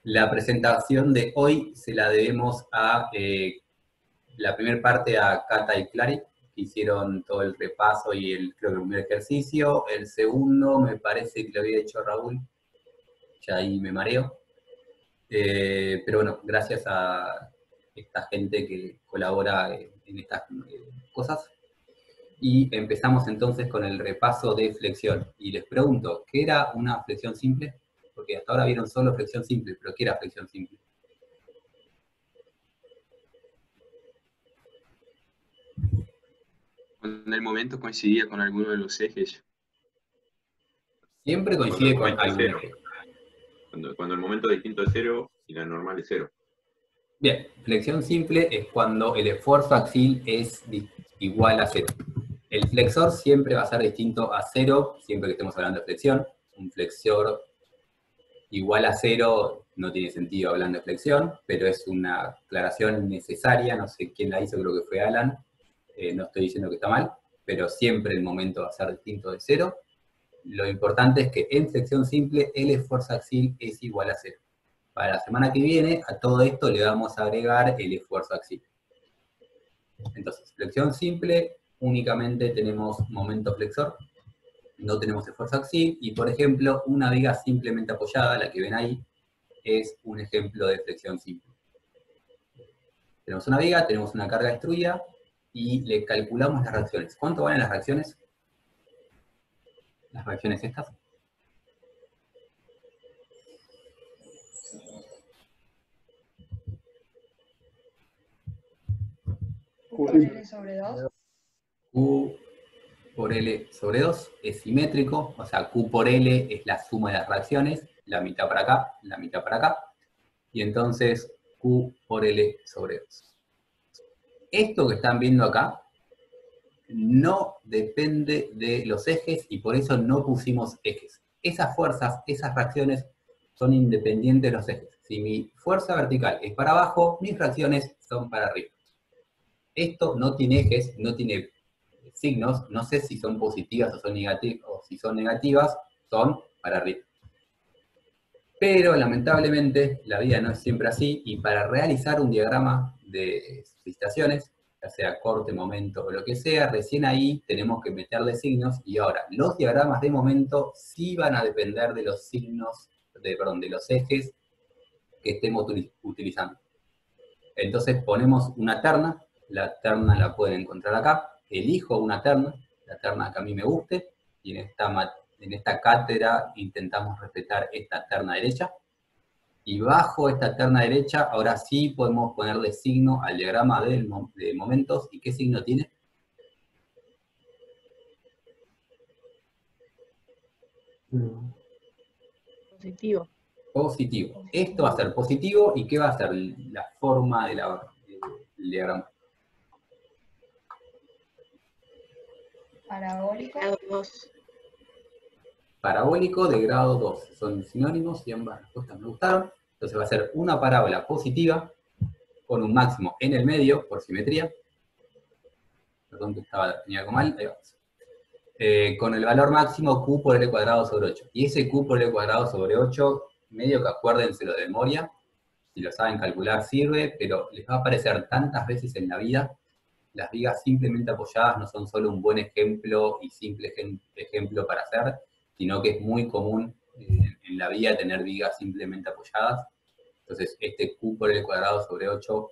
La presentación de hoy se la debemos a la primera parte a Cata y Clary, que hicieron todo el repaso y creo que el primer ejercicio. El segundo me parece que lo había hecho Raúl, ya ahí me mareo. Pero bueno, gracias a esta gente que colabora en estas cosas. Y empezamos entonces con el repaso de flexión. Y les pregunto, ¿qué era una flexión simple? Porque hasta ahora vieron solo flexión simple, pero ¿qué era flexión simple? Cuando el momento coincidía con alguno de los ejes. Siempre Cuando el coincide con momento es algún cero. eje. Cuando el momento distinto es cero y la normal es cero. Bien, flexión simple es cuando el esfuerzo axial es igual a cero. El flexor siempre va a ser distinto a cero, siempre que estemos hablando de flexión. Un flexor igual a cero no tiene sentido hablando de flexión, pero es una aclaración necesaria, no sé quién la hizo, creo que fue Alan, no estoy diciendo que está mal, pero siempre el momento va a ser distinto de cero. Lo importante es que en flexión simple el esfuerzo axial es igual a cero. Para la semana que viene, a todo esto le vamos a agregar el esfuerzo axial. Entonces, flexión simple, únicamente tenemos momento flexor, no tenemos esfuerzo axial, y por ejemplo, una viga simplemente apoyada, la que ven ahí, es un ejemplo de flexión simple. Tenemos una viga, tenemos una carga destruida, y le calculamos las reacciones. ¿Cuánto valen las reacciones? Las reacciones estas. Q por L sobre 2. Q por L sobre 2 es simétrico, o sea, Q por L es la suma de las reacciones, la mitad para acá, la mitad para acá, y entonces Q por L sobre 2. Esto que están viendo acá no depende de los ejes y por eso no pusimos ejes. Esas fuerzas, esas reacciones son independientes de los ejes. Si mi fuerza vertical es para abajo, mis reacciones son para arriba. Esto no tiene ejes, no tiene signos, no sé si son positivas o si son negativas, son para arriba. Pero lamentablemente la vida no es siempre así y para realizar un diagrama de solicitaciones, ya sea corte, momento o lo que sea, recién ahí tenemos que meterle signos y ahora los diagramas de momento sí van a depender de los signos, de los ejes que estemos utilizando. Entonces ponemos una terna, la terna la pueden encontrar acá, elijo una terna, la terna que a mí me guste, y en esta cátedra intentamos respetar esta terna derecha, y bajo esta terna derecha, ahora sí podemos ponerle signo al diagrama de momentos, ¿y qué signo tiene? Positivo. Positivo. Esto va a ser positivo, ¿y qué va a ser la forma del diagrama? Parabólico. Parabólico de grado 2. Son sinónimos y ambas respuestas me gustaron. Entonces va a ser una parábola positiva con un máximo en el medio por simetría. Perdón que tenía algo mal. Ahí vamos. Con el valor máximo Q por L cuadrado sobre 8. Y ese Q por L cuadrado sobre 8, medio que acuérdenselo de memoria. Si lo saben calcular sirve, pero les va a aparecer tantas veces en la vida. Las vigas simplemente apoyadas no son solo un buen ejemplo y simple ejemplo para hacer, sino que es muy común en la vida tener vigas simplemente apoyadas. Entonces, este Q por L cuadrado sobre 8,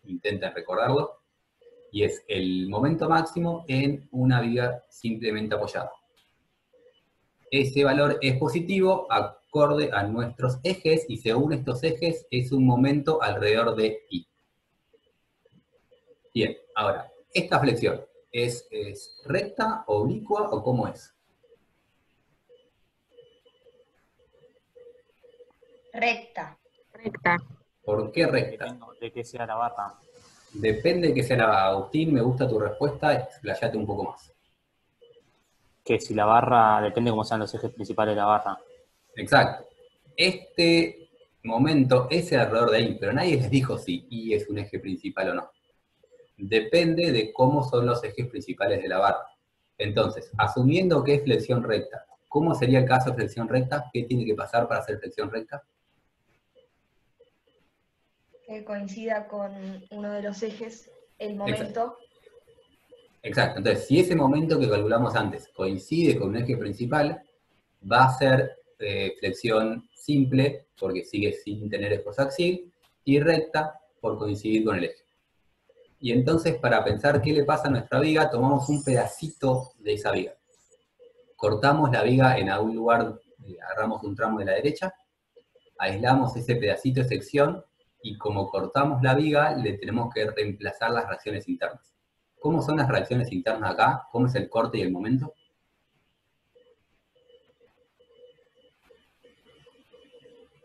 intenten recordarlo, y es el momento máximo en una viga simplemente apoyada. Ese valor es positivo acorde a nuestros ejes, y según estos ejes es un momento alrededor de I. Bien, ahora, esta flexión, ¿es recta, oblicua o cómo es? Recta. Recta. ¿Por qué recta? Depende de que sea la barra. Depende de que sea la barra. Agustín, me gusta tu respuesta, explayate un poco más. Que si la barra, depende cómo sean los ejes principales de la barra. Exacto. Este momento es alrededor de I, pero nadie les dijo si I es un eje principal o no. Depende de cómo son los ejes principales de la barra. Entonces, asumiendo que es flexión recta, ¿cómo sería el caso de flexión recta? ¿Qué tiene que pasar para hacer flexión recta? Que coincida con uno de los ejes, el momento. Exacto. Entonces, si ese momento que calculamos antes coincide con un eje principal, va a ser flexión simple, porque sigue sin tener esfuerzo axial, y recta, por coincidir con el eje. Y entonces, para pensar qué le pasa a nuestra viga, tomamos un pedacito de esa viga. Cortamos la viga en algún lugar, agarramos un tramo de la derecha, aislamos ese pedacito de sección, y como cortamos la viga, le tenemos que reemplazar las reacciones internas. ¿Cómo son las reacciones internas acá? ¿Cómo es el corte y el momento?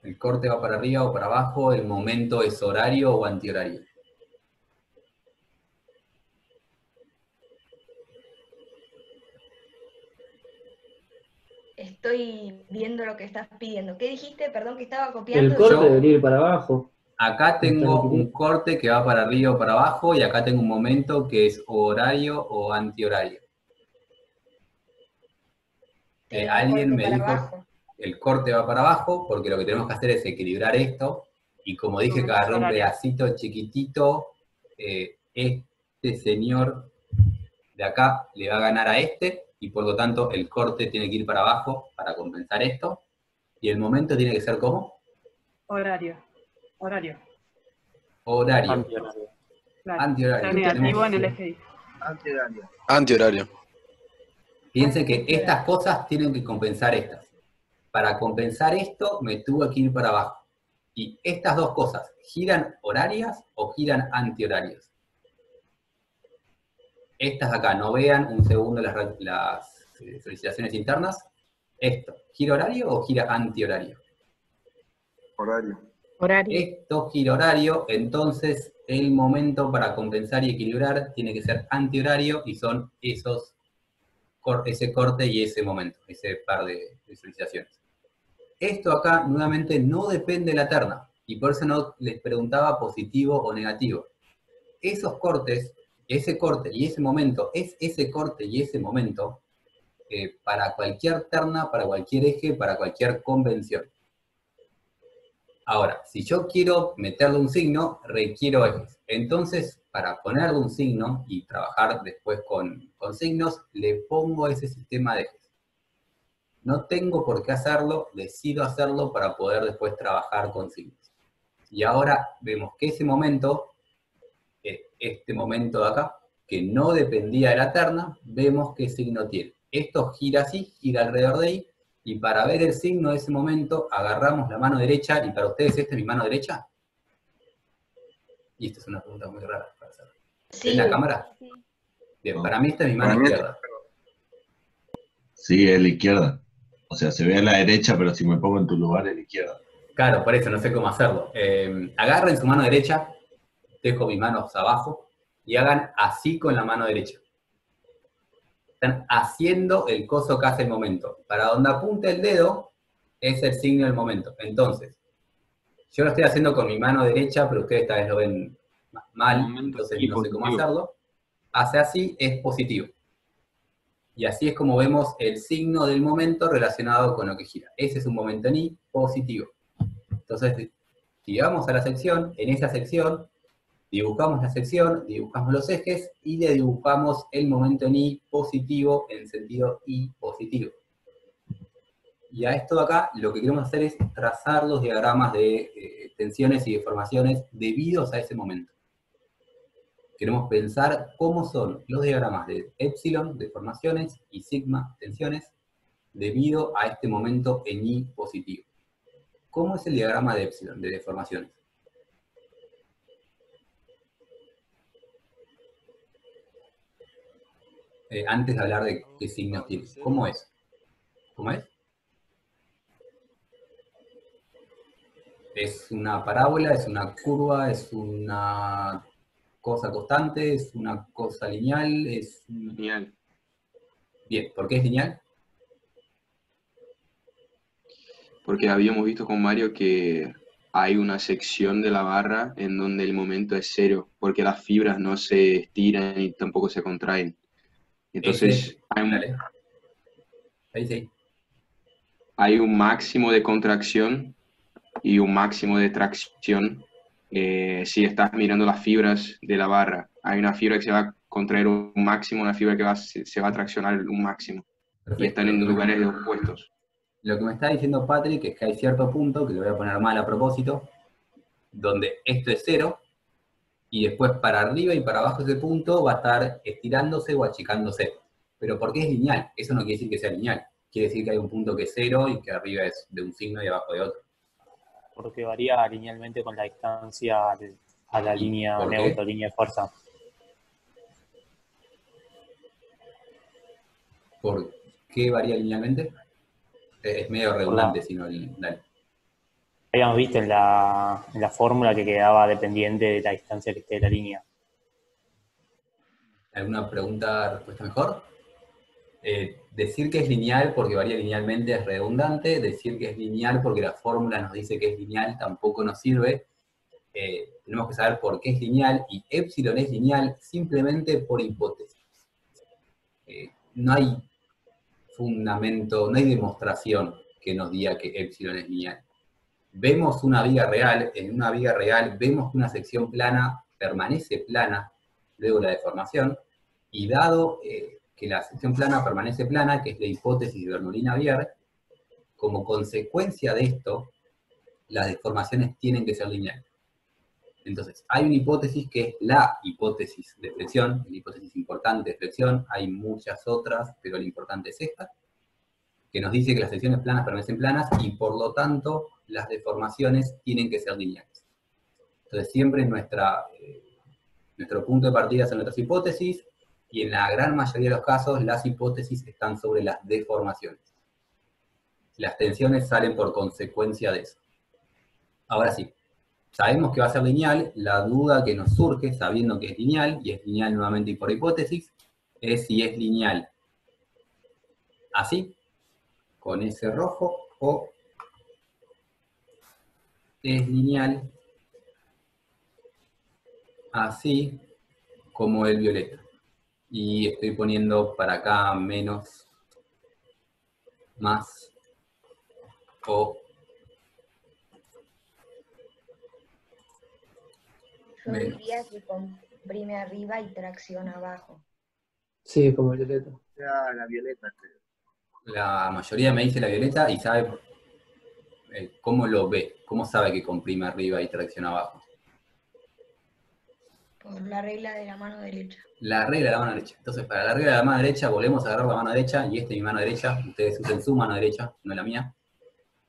El corte va para arriba o para abajo, el momento es horario o antihorario. Estoy viendo lo que estás pidiendo. ¿Qué dijiste? Perdón, que estaba copiando. El corte Yo- debería ir para abajo. Acá tengo un corte que va para arriba o para abajo, y acá tengo un momento que es horario o antihorario. Alguien me para dijo, abajo. el corte va para abajo, porque lo que tenemos que hacer es equilibrar esto, y como dije que agarré un pedacito chiquitito, este señor de acá le va a ganar a este, y por lo tanto el corte tiene que ir para abajo para compensar esto, y el momento tiene que ser ¿cómo? Horario. Horario. Horario. Antihorario. Claro. Antihorario. Está negativo Tenemos- en el eje Y. Antihorario. Piensen que estas cosas tienen que compensar estas. Para compensar esto, me tuve que ir para abajo. Y estas dos cosas, ¿giran horarias o giran antihorarias? Estas acá, no vean un segundo las solicitaciones internas. Esto, ¿gira horario o gira antihorario? Horario. Horario. Esto gira horario, entonces el momento para compensar y equilibrar tiene que ser antihorario, y son ese corte y ese momento, ese par de solicitaciones. Esto acá, nuevamente, no depende de la terna, y por eso no les preguntaba positivo o negativo. Esos cortes, ese corte y ese momento, es ese corte y ese momento para cualquier terna, para cualquier eje, para cualquier convención. Ahora, si yo quiero meterle un signo, requiero ejes. Entonces, para ponerle un signo y trabajar después con signos, le pongo ese sistema de ejes. No tengo por qué hacerlo, decido hacerlo para poder después trabajar con signos. Y ahora vemos que ese momento, este momento de acá, que no dependía de la terna, vemos qué signo tiene. Esto gira así, gira alrededor de ahí, y para ver el signo de ese momento, agarramos la mano derecha, y para ustedes, ¿esta es mi mano derecha? Y esta es una pregunta muy rara para hacer. ¿Es la cámara? Bien, No. para mí esta es mi mano Para mí izquierda. Sí, es la izquierda. O sea, se ve a la derecha, pero si me pongo en tu lugar es la izquierda. Claro, por eso no sé cómo hacerlo. Agarren su mano derecha, dejo mis manos abajo, y hagan así con la mano derecha. Están haciendo el coso que hace el momento. Para donde apunta el dedo, es el signo del momento. Entonces, yo lo estoy haciendo con mi mano derecha, pero ustedes esta vez lo ven mal, entonces y no sé cómo positivo. hacerlo. Hace así, es positivo. Y así es como vemos el signo del momento relacionado con lo que gira. Ese es un momento en I positivo. Entonces, si vamos a la sección, en esa sección, dibujamos la sección, dibujamos los ejes, y le dibujamos el momento en I positivo, en sentido I positivo. Y a esto de acá, lo que queremos hacer es trazar los diagramas de tensiones y deformaciones debidos a ese momento. Queremos pensar cómo son los diagramas de epsilon, deformaciones, y sigma, tensiones, debido a este momento en I positivo. ¿Cómo es el diagrama de epsilon, de deformaciones? Antes de hablar de qué signos tiene, ¿cómo es? ¿Cómo es? ¿Es una parábola, es una curva, es una cosa constante, es una cosa lineal? Genial. Bien, ¿por qué es lineal? Porque habíamos visto con Mario que hay una sección de la barra en donde el momento es cero, porque las fibras no se estiran y tampoco se contraen. Entonces Dale. Ahí sí. hay un máximo de contracción y un máximo de tracción, si estás mirando las fibras de la barra, hay una fibra que se va a contraer un máximo, una fibra que se va a traccionar un máximo. Y están en lugares opuestos. Lo que me está diciendo Patrick es que hay cierto punto, que lo voy a poner mal a propósito, donde esto es 0, y después para arriba y para abajo ese punto va a estar estirándose o achicándose. Pero ¿por qué es lineal? Eso no quiere decir que sea lineal. Quiere decir que hay un punto que es 0 y que arriba es de un signo y abajo de otro. Porque varía linealmente con la distancia a la línea ¿Por qué? neutra, línea de fuerza. ¿Por qué varía linealmente? Es medio redundante, si no, dale. Habíamos visto en la fórmula que quedaba dependiente de la distancia que esté de la línea. ¿Alguna pregunta, respuesta mejor? Decir que es lineal porque varía linealmente es redundante, decir que es lineal porque la fórmula nos dice que es lineal tampoco nos sirve. Tenemos que saber por qué es lineal, y epsilon es lineal simplemente por hipótesis. No hay fundamento, no hay demostración que nos diga que epsilon es lineal. Vemos una viga real, en una viga real vemos que una sección plana permanece plana luego de la deformación, y dado que la sección plana permanece plana, que es la hipótesis de Bernoulli-Navier, como consecuencia de esto, las deformaciones tienen que ser lineales. Entonces, hay una hipótesis que es la hipótesis de flexión, la hipótesis importante de flexión, hay muchas otras, pero la importante es esta, que nos dice que las secciones planas permanecen planas y por lo tanto las deformaciones tienen que ser lineales. Entonces siempre nuestro punto de partida son nuestras hipótesis, y en la gran mayoría de los casos las hipótesis están sobre las deformaciones. Las tensiones salen por consecuencia de eso. Ahora sí, sabemos que va a ser lineal, la duda que nos surge, sabiendo que es lineal, y es lineal nuevamente y por hipótesis, es si es lineal así, con ese rojo, o es lineal así como el violeta. Y estoy poniendo para acá menos, más, o Yo menos. diría que comprime arriba y tracciona abajo. Sí, como violeta. La violeta, creo. La mayoría me dice la violeta y sabe cómo lo ve, cómo sabe que comprime arriba y tracciona abajo. Por la regla de la mano derecha. La regla de la mano derecha. Entonces, para la regla de la mano derecha, volvemos a agarrar la mano derecha, y esta es mi mano derecha, ustedes usen su mano derecha, no la mía,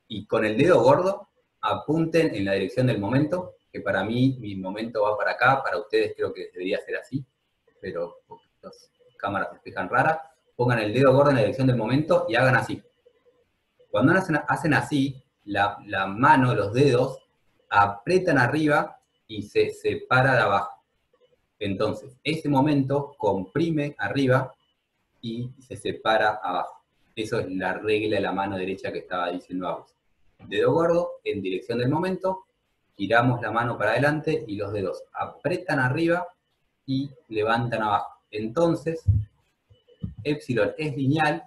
y con el dedo gordo apunten en la dirección del momento, que para mí mi momento va para acá, para ustedes creo que debería ser así, pero las cámaras se espejan raras. Pongan el dedo gordo en la dirección del momento y hagan así. Cuando hacen así, la mano, los dedos, apretan arriba y se separa de abajo. Entonces, ese momento comprime arriba y se separa abajo. Eso es la regla de la mano derecha que estaba diciendo Agus. Dedo gordo en dirección del momento, giramos la mano para adelante y los dedos apretan arriba y levantan abajo. Entonces, epsilon es lineal,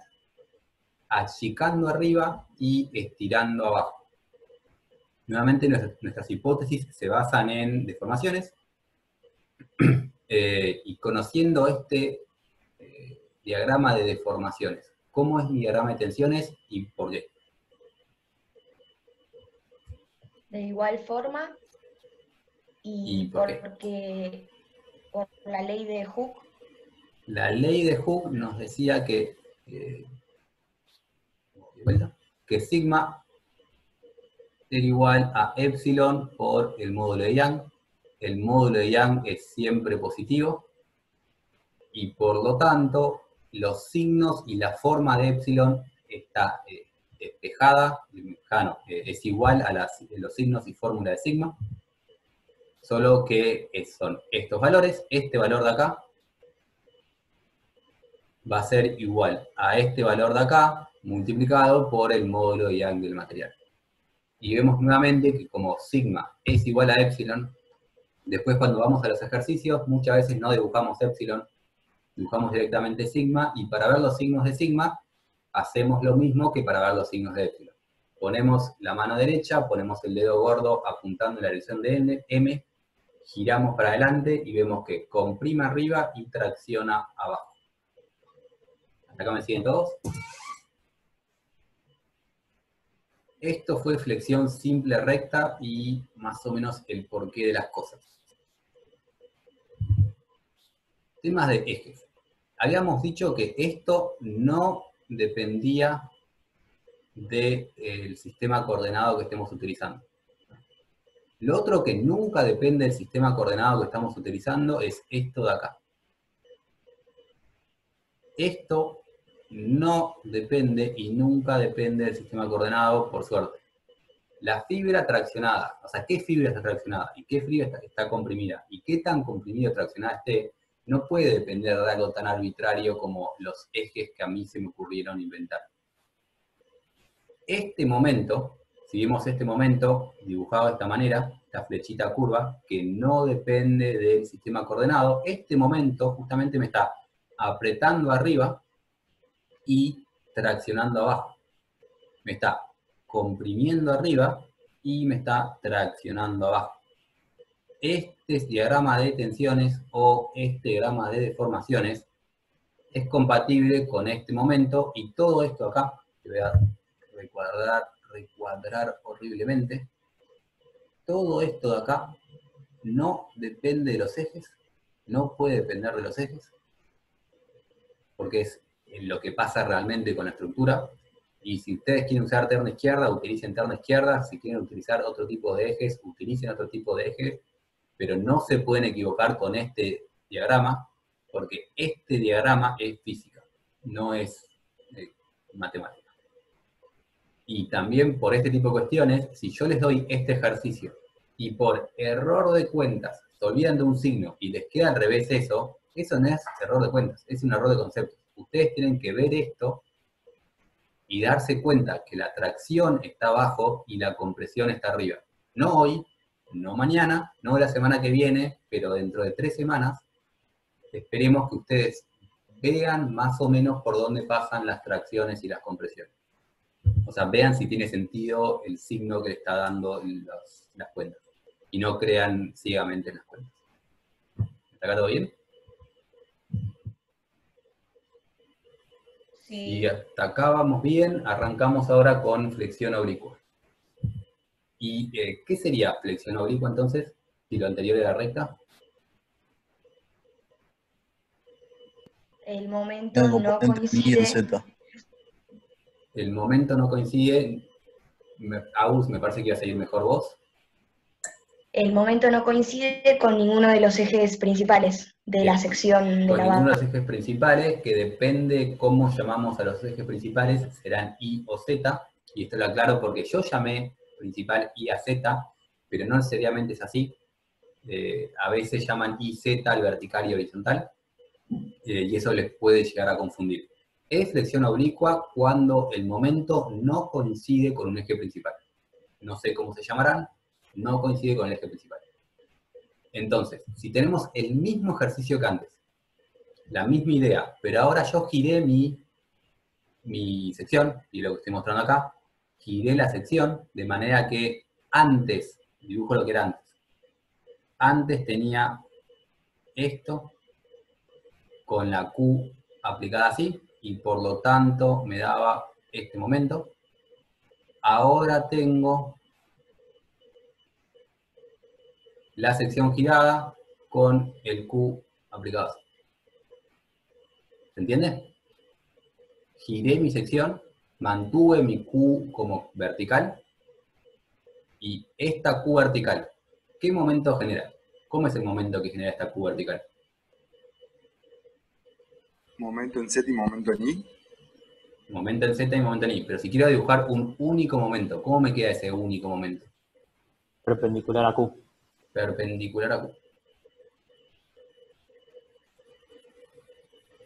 achicando arriba y estirando abajo. Nuevamente nuestras hipótesis se basan en deformaciones, y conociendo este diagrama de deformaciones, ¿cómo es mi diagrama de tensiones y por qué? De igual forma, ¿Y por qué? porque por la ley de Hooke. La ley de Hooke nos decía que sigma era igual a epsilon por el módulo de Young. El módulo de Young es siempre positivo, y por lo tanto los signos y la forma de epsilon está despejada, es igual a los signos y fórmula de sigma, solo que son estos valores. Este valor de acá va a ser igual a este valor de acá multiplicado por el módulo de Young del material. Y vemos nuevamente que como sigma es igual a epsilon, después cuando vamos a los ejercicios muchas veces no dibujamos epsilon, dibujamos directamente sigma, y para ver los signos de sigma hacemos lo mismo que para ver los signos de epsilon. ponemos la mano derecha, ponemos el dedo gordo apuntando en la dirección de M, giramos para adelante y vemos que comprime arriba y tracciona abajo. ¿Hasta acá me siguen todos? Esto fue flexión simple recta y más o menos el porqué de las cosas. Temas de ejes. Habíamos dicho que esto no dependía del sistema coordenado que estemos utilizando. Lo otro que nunca depende del sistema coordenado que estamos utilizando es esto de acá. Esto no depende y nunca depende del sistema coordenado, por suerte. La fibra traccionada, o sea, ¿qué fibra está traccionada? ¿Y qué fibra está comprimida? ¿Y qué tan comprimida o traccionada esté? No puede depender de algo tan arbitrario como los ejes que a mí se me ocurrieron inventar. Este momento, si vemos este momento dibujado de esta manera, esta flechita curva, que no depende del sistema coordenado, este momento justamente me está apretando arriba y traccionando abajo. Me está comprimiendo arriba y me está traccionando abajo. Este diagrama de tensiones o este diagrama de deformaciones es compatible con este momento y todo esto acá, que voy a recuadrar horriblemente, todo esto de acá no depende de los ejes, no puede depender de los ejes, porque es lo que pasa realmente con la estructura. Y si ustedes quieren usar terna izquierda, utilicen terna izquierda. Si quieren utilizar otro tipo de ejes, utilicen otro tipo de ejes. Pero no se pueden equivocar con este diagrama, porque este diagrama es física, no es matemática. Y también por este tipo de cuestiones, si yo les doy este ejercicio y por error de cuentas se olvidan de un signo y les queda al revés eso no es error de cuentas, es un error de conceptos. Ustedes tienen que ver esto y darse cuenta que la tracción está abajo y la compresión está arriba. No hoy, no mañana, no la semana que viene, pero dentro de 3 semanas, esperemos que ustedes vean más o menos por dónde pasan las tracciones y las compresiones. O sea, vean si tiene sentido el signo que le está dando las cuentas. Y no crean ciegamente en las cuentas. ¿Está acá todo bien? Sí. Y hasta acá vamos bien, arrancamos ahora con flexión oblicua. ¿Y qué sería flexión oblicua entonces? Si lo anterior era recta. El momento no coincide. El momento no coincide. Agus, me parece que iba a seguir mejor vos. El momento no coincide con ninguno de los ejes principales de la sección de Con la ninguno de barra. los ejes principales, que depende cómo llamamos a los ejes principales, serán Y o Z, y esto lo aclaro porque yo llamé principal Y a Z, pero no necesariamente es así. A veces llaman IZ al vertical y horizontal, y eso les puede llegar a confundir. Es flexión oblicua cuando el momento no coincide con un eje principal. No sé cómo se llamarán, no coincide con el eje principal. Entonces, si tenemos el mismo ejercicio que antes, la misma idea, pero ahora yo giré mi sección, y lo que estoy mostrando acá, giré la sección de manera que antes, dibujo lo que era antes, antes tenía esto con la Q aplicada así, y por lo tanto me daba este momento. Ahora tengo la sección girada con el Q aplicado así. ¿Se entiende? Giré mi sección, mantuve mi Q como vertical, y esta Q vertical, ¿qué momento genera? ¿Cómo es el momento que genera esta Q vertical? Momento en Z y momento en Y. Momento en Z y momento en Y. Pero si quiero dibujar un único momento, ¿cómo me queda ese único momento? Perpendicular a Q. Perpendicular a Q.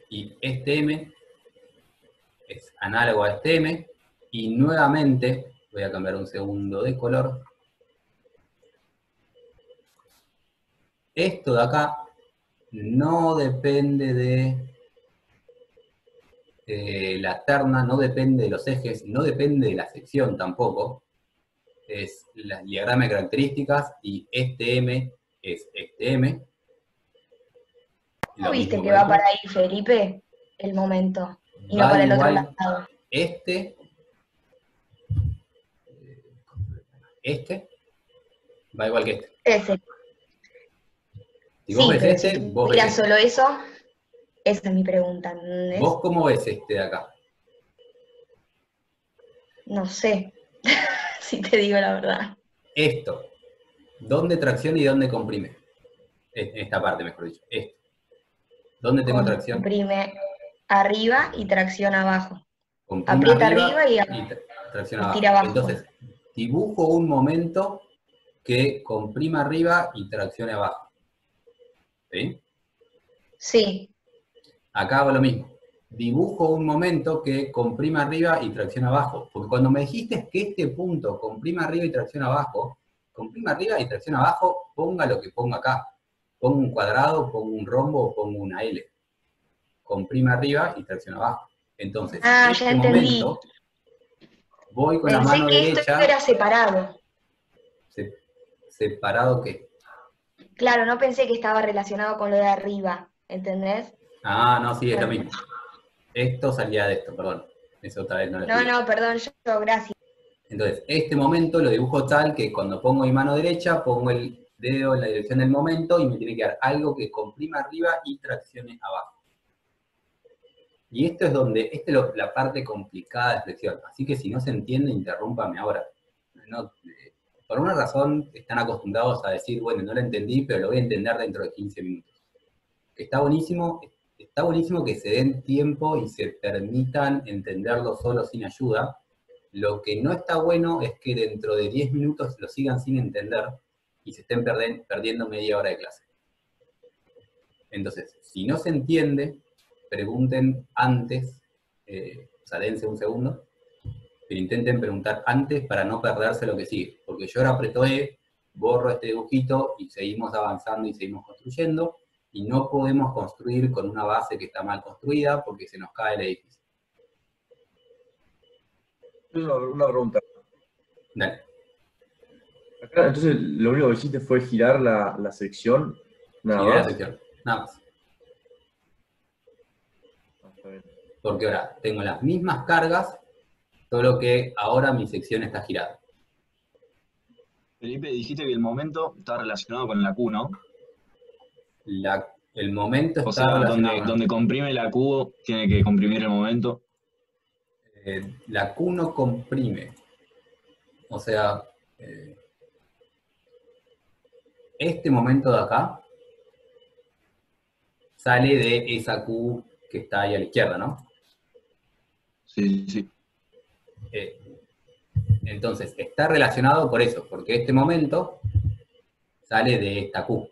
Y este M es análogo a este M, y nuevamente, voy a cambiar un segundo de color, esto de acá no depende la terna no depende de los ejes, no depende de la sección tampoco. Es el diagrama de características y este M es este M. ¿No Lo viste mismo que con va esto. para ahí, Felipe? El momento. Y no Va para el otro igual lado. este va igual que este. Ese. Si vos Sí, ves pero este, si vos ves tuviera este. solo eso, esa es mi pregunta. ¿Entendés? ¿Vos cómo ves este de acá? No sé, si te digo la verdad. Esto, ¿dónde tracciona y dónde comprime? Esta parte, mejor dicho. Esto. ¿Dónde tengo tracción? Comprime arriba y tracción abajo. Comprime Aprieta arriba arriba y tracción estira abajo. abajo. Entonces, dibujo un momento que comprima arriba y traccione abajo. ¿Sí? Sí, Acá hago lo mismo. Dibujo un momento que comprima arriba y tracciona abajo. Porque cuando me dijiste que este punto comprima arriba y tracciona abajo, ponga lo que ponga acá. Pongo un cuadrado, pongo un rombo o pongo una L. Comprime arriba y tracciona abajo. Entonces, ya este entendí. momento, voy con la Pensé mano que esto derecha. era separado. ¿Separado qué? Claro, no pensé que estaba relacionado con lo de arriba, ¿entendés? Ah, no, sí, es lo Bueno. mismo. Esto salía de esto, perdón. Eso otra vez no lo No, expliqué. no, perdón, yo, gracias. Entonces, este momento lo dibujo tal que cuando pongo mi mano derecha, pongo el dedo en la dirección del momento y me tiene que dar algo que comprima arriba y traccione abajo. Y esto es donde, esta es la parte complicada de flexión. Así que si no se entiende, interrúmpame ahora. No, por una razón están acostumbrados a decir, bueno, no lo entendí, pero lo voy a entender dentro de 15 minutos. Está buenísimo que se den tiempo y se permitan entenderlo solo sin ayuda. Lo que no está bueno es que dentro de 10 minutos lo sigan sin entender y se estén perdiendo media hora de clase. Entonces, si no se entiende, pregunten antes, o sea, dense un segundo, pero intenten preguntar antes para no perderse lo que sigue. Porque yo ahora aprieto E, borro este dibujito y seguimos avanzando y seguimos construyendo, y no podemos construir con una base que está mal construida porque se nos cae el edificio. Una pregunta. Dale. Acá, entonces, lo único que hiciste fue girar la sección, nada Giré la más. sección, nada más. Está bien. Porque ahora tengo las mismas cargas, solo que ahora mi sección está girada. Felipe, dijiste que el momento está relacionado con la Q, ¿no? El momento O está sea, relacionado donde comprime la Q, tiene que comprimir el momento. La Q no comprime. O sea, este momento de acá sale de esa Q que está ahí a la izquierda, ¿no? Sí, sí. Entonces, está relacionado por eso, porque este momento sale de esta Q.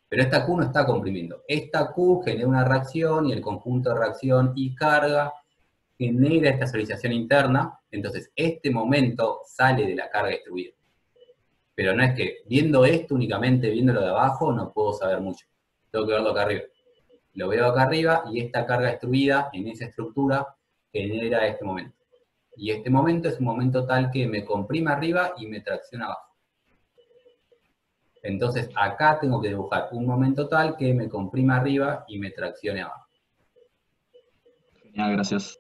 Pero esta Q no está comprimiendo. Esta Q genera una reacción y el conjunto de reacción y carga genera esta solicitación interna. Entonces, este momento sale de la carga distribuida. Pero no es que viendo esto únicamente, viendo lo de abajo, no puedo saber mucho. Tengo que verlo acá arriba. Lo veo acá arriba y esta carga distribuida en esa estructura genera este momento. Y este momento es un momento tal que me comprime arriba y me tracciona abajo. Entonces acá tengo que dibujar un momento tal que me comprima arriba y me traccione abajo. Genial, gracias.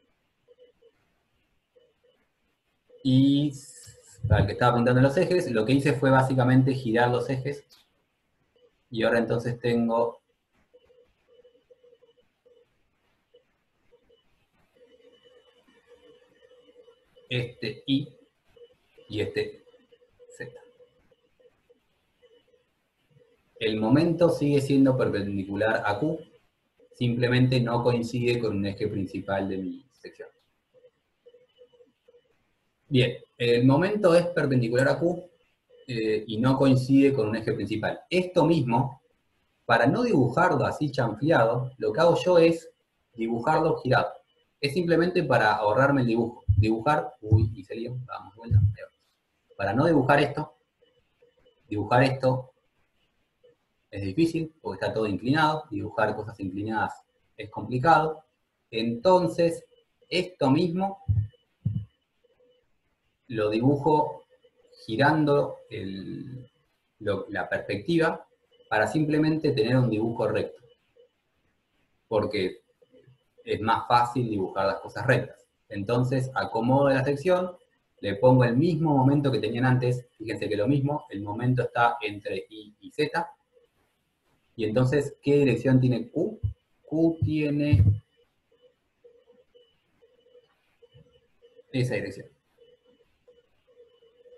Y para el que estaba pintando los ejes, lo que hice fue básicamente girar los ejes. Y ahora entonces tengo este I y este Z. El momento sigue siendo perpendicular a Q, simplemente no coincide con un eje principal de mi sección. Bien, el momento es perpendicular a Q y no coincide con un eje principal. Esto mismo, para no dibujarlo así chanfleado, lo que hago yo es dibujarlo girado. Es simplemente para ahorrarme el dibujo. Dibujar, uy, y salió, damos vuelta. Para no dibujar esto es difícil, porque está todo inclinado, dibujar cosas inclinadas es complicado. Entonces, esto mismo lo dibujo girando la perspectiva para simplemente tener un dibujo recto. Porque es más fácil dibujar las cosas rectas. Entonces, acomodo la sección, le pongo el mismo momento que tenían antes, fíjense que lo mismo, el momento está entre Y y Z, y entonces, ¿qué dirección tiene Q? Q tiene esa dirección.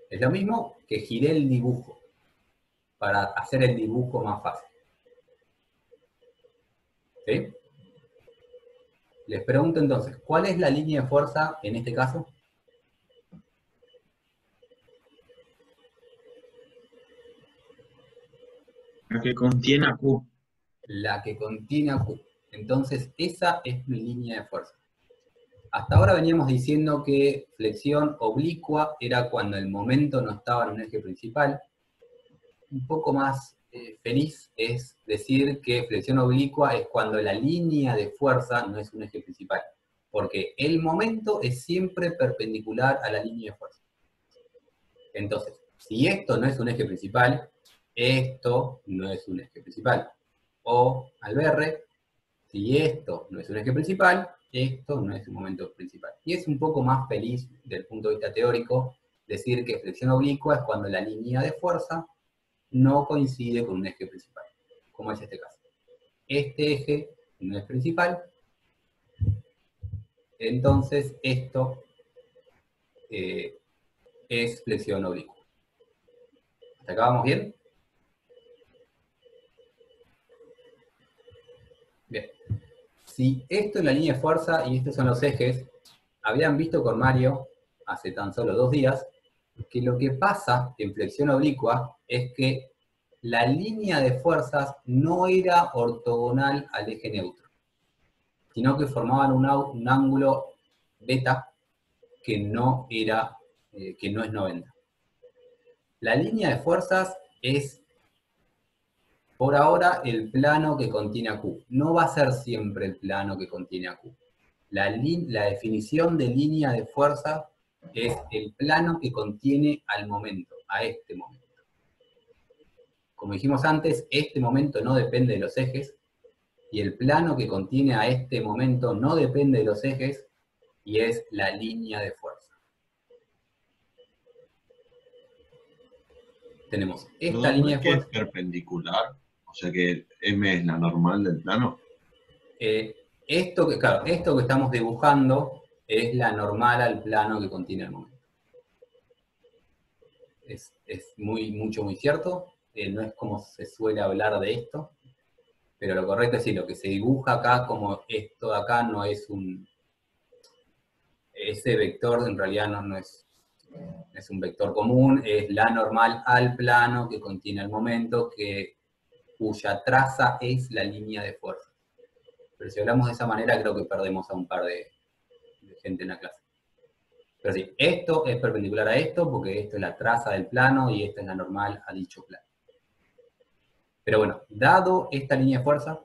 Es lo mismo que giré el dibujo, para hacer el dibujo más fácil. ¿Sí? Les pregunto entonces, ¿cuál es la línea de fuerza en este caso? La que contiene a Q. La que contiene a Q. Entonces, esa es mi línea de fuerza. Hasta ahora veníamos diciendo que flexión oblicua era cuando el momento no estaba en un eje principal. Un poco más feliz es decir que flexión oblicua es cuando la línea de fuerza no es un eje principal. Porque el momento es siempre perpendicular a la línea de fuerza. Entonces, si esto no es un eje principal, esto no es un eje principal. O, al ver, si esto no es un eje principal, esto no es un momento principal. Y es un poco más feliz, desde el punto de vista teórico, decir que flexión oblicua es cuando la línea de fuerza no coincide con un eje principal, como es este caso. Este eje no es principal, entonces esto es flexión oblicua. ¿Hasta acá vamos bien? Bien. Si esto es la línea de fuerza y estos son los ejes, habían visto con Mario hace tan solo 2 días que lo que pasa en flexión oblicua es que la línea de fuerzas no era ortogonal al eje neutro, sino que formaban un ángulo beta que no es 90. La línea de fuerzas es, por ahora, el plano que contiene a Q. No va a ser siempre el plano que contiene a Q. La definición de línea de fuerza es el plano que contiene al momento, a este momento. Como dijimos antes, este momento no depende de los ejes, y el plano que contiene a este momento no depende de los ejes, y es la línea de fuerza. Tenemos esta línea de fuerza. ¿Es perpendicular? O sea que M es la normal del plano. Esto que estamos dibujando es la normal al plano que contiene el momento. Es muy cierto. No es como se suele hablar de esto, pero lo correcto es decir, lo que se dibuja acá como esto de acá no es ese vector en realidad no es un vector común, es la normal al plano que contiene el momento, cuya traza es la línea de fuerza. Pero si hablamos de esa manera, creo que perdemos a un par de gente en la clase. Pero sí, esto es perpendicular a esto, porque esto es la traza del plano y esta es la normal a dicho plano. Pero bueno, dado esta línea de fuerza,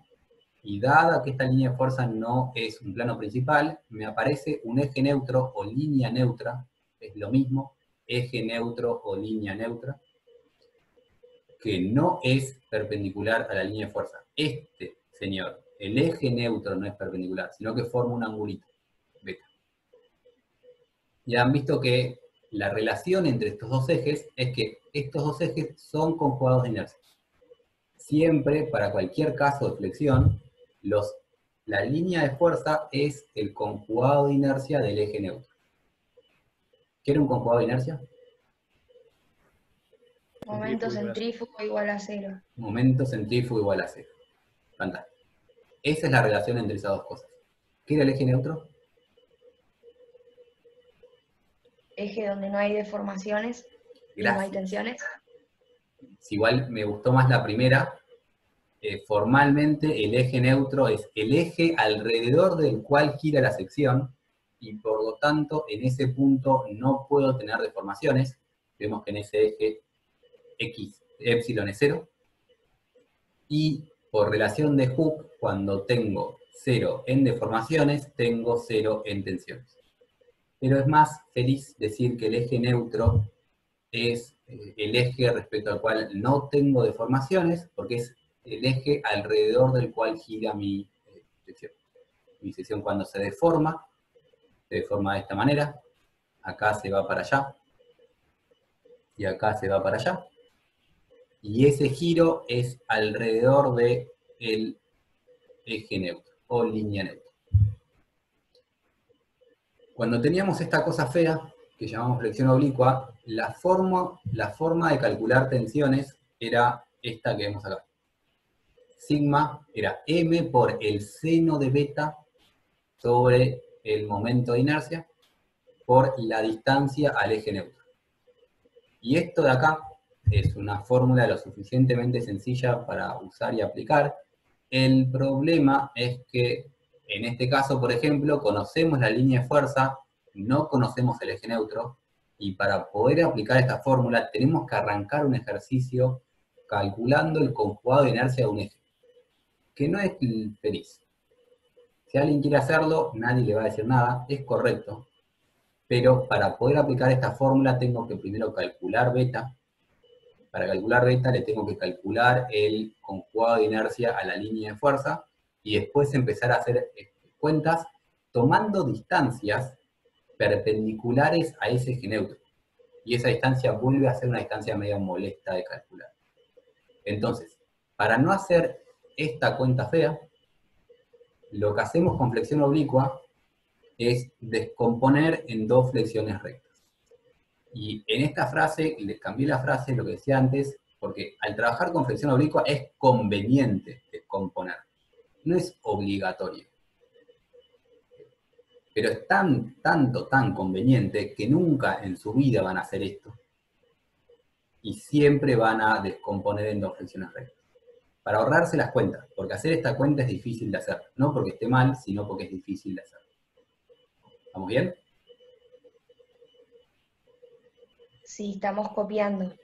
y dada que esta línea de fuerza no es un plano principal, me aparece un eje neutro o línea neutra, es lo mismo, eje neutro o línea neutra, que no es perpendicular a la línea de fuerza. Este, señor, el eje neutro no es perpendicular, sino que forma un angulito, beta. Ya han visto que la relación entre estos dos ejes es que estos dos ejes son conjugados de inercia. Siempre, para cualquier caso de flexión, la línea de fuerza es el conjugado de inercia del eje neutro. ¿Qué era un conjugado de inercia? Momento centrífugo igual a 0. Momento centrífugo igual a 0. Fantástico. Esa es la relación entre esas dos cosas. ¿Qué era el eje neutro? Eje donde no hay deformaciones y no hay tensiones. Igual me gustó más la primera. Formalmente el eje neutro es el eje alrededor del cual gira la sección, y por lo tanto en ese punto no puedo tener deformaciones. Vemos que en ese eje x, epsilon es 0, y por relación de Hooke, cuando tengo 0 en deformaciones, tengo 0 en tensiones. Pero es más feliz decir que el eje neutro es el eje respecto al cual no tengo deformaciones, porque es el eje alrededor del cual gira mi sección. Mi sección cuando se deforma de esta manera, acá se va para allá, y acá se va para allá, y ese giro es alrededor del eje neutro, o línea neutra. Cuando teníamos esta cosa fea, que llamamos flexión oblicua, la forma de calcular tensiones era esta que vemos acá. Sigma era m por el seno de beta sobre el momento de inercia por la distancia al eje neutro. Y esto de acá es una fórmula lo suficientemente sencilla para usar y aplicar. El problema es que en este caso, por ejemplo, conocemos la línea de fuerza, no conocemos el eje neutro, y para poder aplicar esta fórmula tenemos que arrancar un ejercicio calculando el conjugado de inercia de un eje, que no es feliz. Si alguien quiere hacerlo, nadie le va a decir nada, es correcto, pero para poder aplicar esta fórmula tengo que primero calcular beta. Para calcular beta le tengo que calcular el conjugado de inercia a la línea de fuerza, y después empezar a hacer cuentas tomando distancias perpendiculares a ese eje neutro. Y esa distancia vuelve a ser una distancia medio molesta de calcular. Entonces, para no hacer esta cuenta fea, lo que hacemos con flexión oblicua es descomponer en dos flexiones rectas. Y en esta frase, les cambié la frase, lo que decía antes, porque al trabajar con flexión oblicua es conveniente descomponer, no es obligatorio. Pero es tan conveniente que nunca en su vida van a hacer esto. Y siempre van a descomponer en dos flexiones rectas. Para ahorrarse las cuentas, porque hacer esta cuenta es difícil de hacer. No porque esté mal, sino porque es difícil de hacer. ¿Estamos bien? Sí, estamos copiando.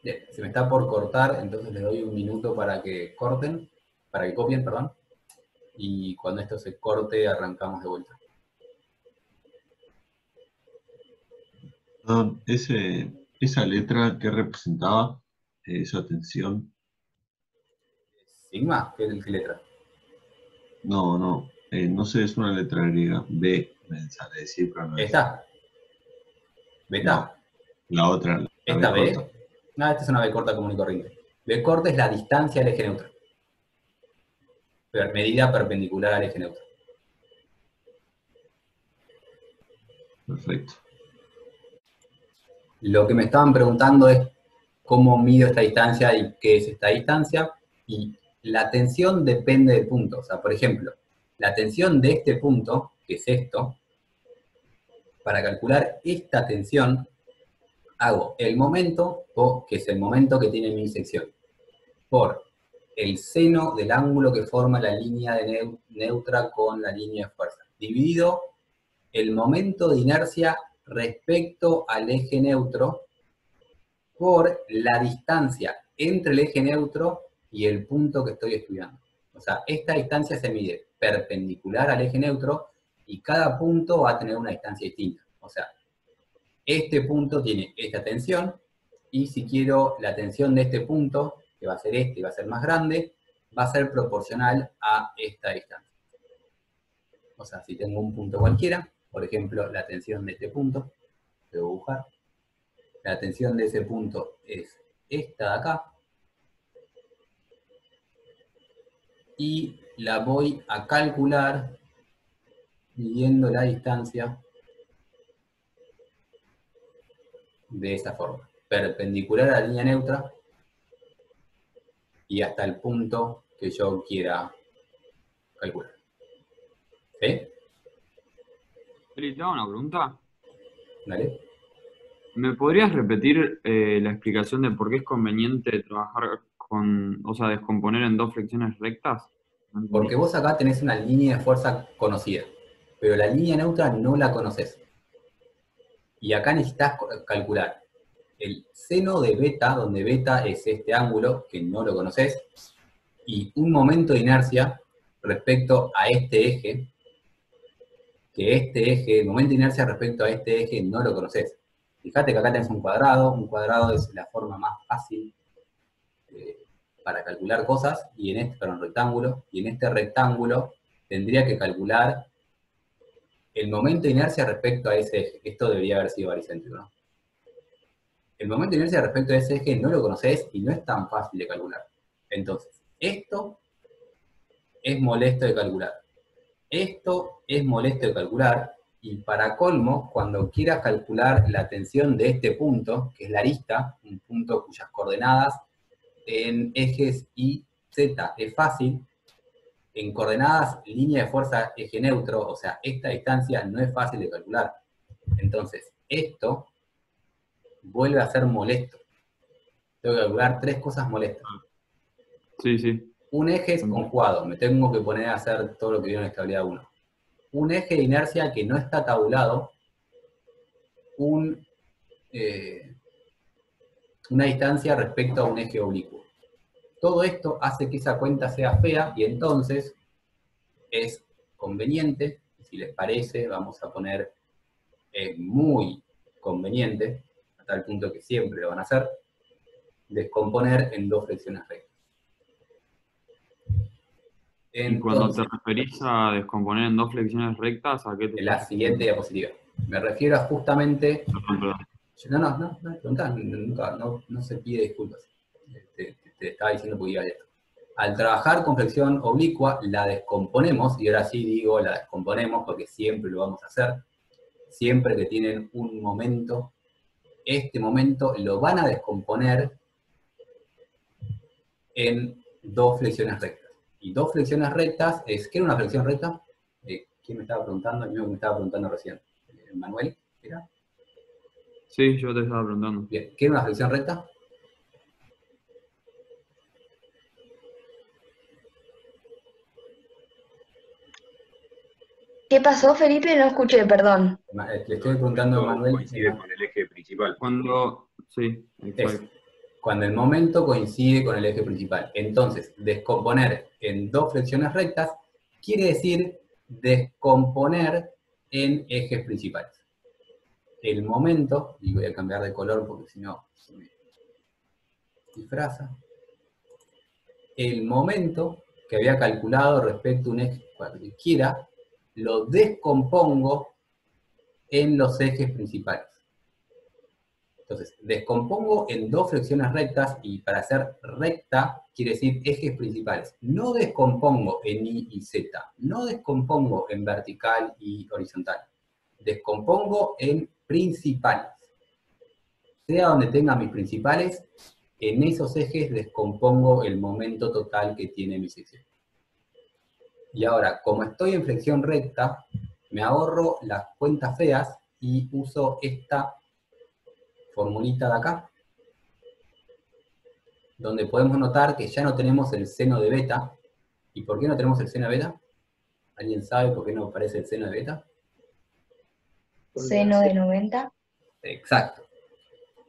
Bien, se me está por cortar, entonces les doy un minuto para que copien, perdón. Y cuando esto se corte, arrancamos de vuelta. Esa letra que representaba esa tensión. ¿Sigma? ¿Qué letra? No sé, es una letra griega. B, me sale decir, pero no es. ¿Esta? ¿Beta? No, la otra. ¿Esta B? No, esta es una B corta común y corriente. B corta es la distancia al eje neutro. Medida perpendicular al eje neutro. Perfecto. Lo que me estaban preguntando es cómo mido esta distancia y qué es esta distancia. Y la tensión depende del punto. O sea, por ejemplo, la tensión de este punto, que es esto, para calcular esta tensión, hago el momento, que es el momento que tiene mi sección, por el seno del ángulo que forma la línea de neutra con la línea de fuerza, dividido el momento de inercia respecto al eje neutro por la distancia entre el eje neutro y el punto que estoy estudiando. O sea, esta distancia se mide perpendicular al eje neutro y cada punto va a tener una distancia distinta. O sea, este punto tiene esta tensión, y si quiero la tensión de este punto, que va a ser este y va a ser más grande, va a ser proporcional a esta distancia. O sea, si tengo un punto cualquiera, por ejemplo, la tensión de este punto, debo dibujar, la tensión de ese punto es esta de acá, y la voy a calcular midiendo la distancia de esta forma, perpendicular a la línea neutra y hasta el punto que yo quiera calcular. ¿Sí? Eli, te hago una pregunta. Dale. ¿Me podrías repetir la explicación de por qué es conveniente trabajar con, o sea, descomponer en dos flexiones rectas? Porque vos acá tenés una línea de fuerza conocida, pero la línea neutra no la conoces. Y acá necesitas calcular el seno de beta, donde beta es este ángulo, que no lo conoces, y un momento de inercia, respecto a este eje, que este eje, el momento de inercia respecto a este eje no lo conoces. Fíjate que acá tenés un cuadrado es la forma más fácil para calcular cosas, y en este, rectángulo, y en este rectángulo tendría que calcular el momento de inercia respecto a ese eje. Esto debería haber sido baricéntrico, ¿no? El momento de inercia respecto a ese eje no lo conoces y no es tan fácil de calcular. Entonces, esto es molesto de calcular. Esto es molesto de calcular, y para colmo, cuando quieras calcular la tensión de este punto, que es la arista, un punto cuyas coordenadas en ejes Y, Z es fácil, en coordenadas línea de fuerza eje neutro, o sea, esta distancia no es fácil de calcular. Entonces, esto vuelve a ser molesto. Tengo que calcular 3 cosas molestas. Sí, sí. Un eje es conjugado, me tengo que poner a hacer todo lo que vieron en estabilidad 1. Un eje de inercia que no está tabulado, una distancia respecto a un eje oblicuo. Todo esto hace que esa cuenta sea fea, y entonces es conveniente, si les parece, vamos a poner muy conveniente, a tal punto que siempre lo van a hacer, descomponer en 2 flexiones rectas. Y cuando te referís a descomponer en 2 flexiones rectas, ¿a qué te En la siguiente diapositiva. Me refiero a justamente... No se pide disculpas. Te estaba diciendo porque iba a esto. Al trabajar con flexión oblicua, la descomponemos, y ahora sí digo la descomponemos porque siempre lo vamos a hacer. Siempre que tienen un momento, este momento lo van a descomponer en 2 flexiones rectas. Y 2 flexiones rectas es... ¿Qué era una flexión recta? ¿Quién me estaba preguntando? El mismo que me estaba preguntando recién. ¿Manuel? ¿Era? Sí, yo te estaba preguntando. Bien. ¿Qué era una flexión recta? ¿Qué pasó, Felipe? No escuché, perdón. Le estoy preguntando a Manuel. Coincide con el eje principal. Sí, exacto. Cuando el momento coincide con el eje principal. Entonces, descomponer en 2 flexiones rectas quiere decir descomponer en ejes principales. El momento, y voy a cambiar de color porque si no se me disfraza. El momento que había calculado respecto a un eje cualquiera, lo descompongo en los ejes principales. Entonces, descompongo en 2 flexiones rectas, y para hacer recta quiere decir ejes principales. No descompongo en Y y Z, no descompongo en vertical y horizontal. Descompongo en principales. Sea donde tenga mis principales, en esos ejes descompongo el momento total que tiene mi sección. Y ahora, como estoy en flexión recta, me ahorro las cuentas feas y uso esta formulita de acá, donde podemos notar que ya no tenemos el seno de beta. ¿Y por qué no tenemos el seno de beta? ¿Alguien sabe por qué no aparece el seno de beta? Seno de 90. Exacto.